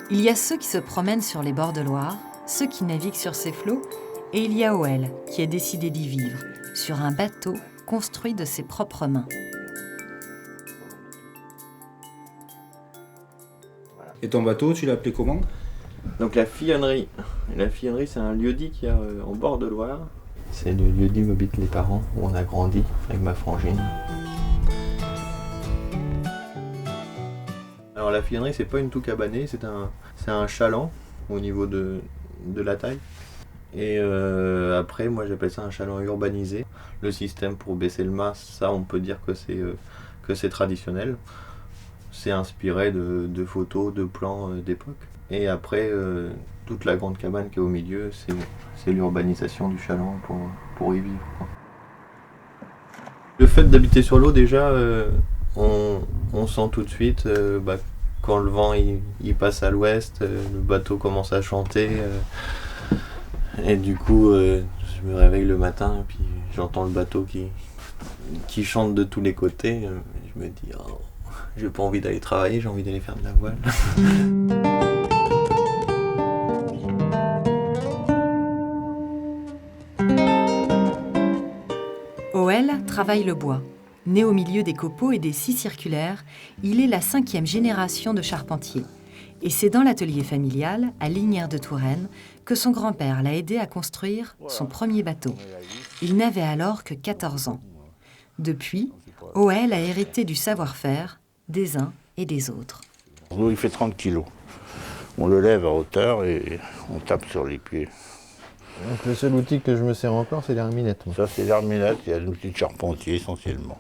Il y a ceux qui se promènent sur les bords de Loire, ceux qui naviguent sur ses flots, et il y a Hoël qui a décidé d'y vivre, sur un bateau construit de ses propres mains. Et ton bateau, tu l'as appelé comment? Donc la Fillonnerie. La Fillonnerie, c'est un lieu-dit qu'il y a en bord de Loire. C'est le lieu-dit où habitent les parents, où on a grandi avec ma frangine. Alors la Fillonnerie, c'est pas une tout cabanée, c'est un chaland au niveau de la taille. Et après, moi j'appelle ça un chaland urbanisé. Le système pour baisser le mât, ça on peut dire que c'est traditionnel. C'est inspiré de photos, de plans d'époque. Et après, toute la grande cabane qui est au milieu, c'est l'urbanisation du chaland pour y vivre, quoi. Le fait d'habiter sur l'eau, déjà, on sent tout de suite, quand le vent il passe à l'ouest, le bateau commence à chanter. Et du coup, je me réveille le matin et puis j'entends le bateau qui chante de tous les côtés. Je me dis, oh, j'ai pas envie d'aller travailler, j'ai envie d'aller faire de la voile. Hoël travaille le bois. Né au milieu des copeaux et des scies circulaires, il est la 5e génération de charpentier. Et c'est dans l'atelier familial, à Lignières de Touraine, que son grand-père l'a aidé à construire son premier bateau. Il n'avait alors que 14 ans. Depuis, Hoël a hérité du savoir-faire des uns et des autres. Nous, il fait 30 kilos. On le lève à hauteur et on tape sur les pieds. Donc le seul outil que je me sers encore, c'est l'herminette. Ça, c'est l'herminette, il y a un outil de charpentier essentiellement.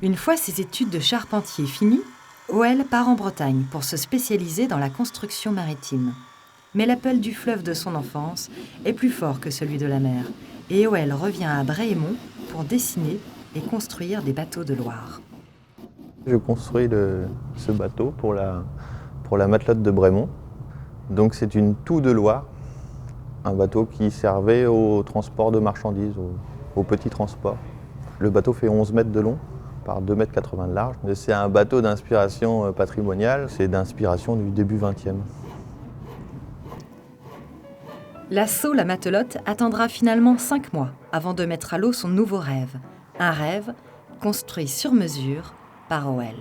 Une fois ses études de charpentier finies, Hoël part en Bretagne pour se spécialiser dans la construction maritime. Mais l'appel du fleuve de son enfance est plus fort que celui de la mer, et Hoël revient à Bréhémont pour dessiner et construire des bateaux de Loire. Je construis ce bateau pour la matelote de Bréhémont. Donc c'est une toux de Loire, un bateau qui servait au transport de marchandises, au petit transport. Le bateau fait 11 mètres de long par 2,80 m de large. C'est un bateau d'inspiration patrimoniale, c'est d'inspiration du début 20e. L'assaut La Matelote attendra finalement 5 mois avant de mettre à l'eau son nouveau rêve. Un rêve construit sur mesure par Hoël.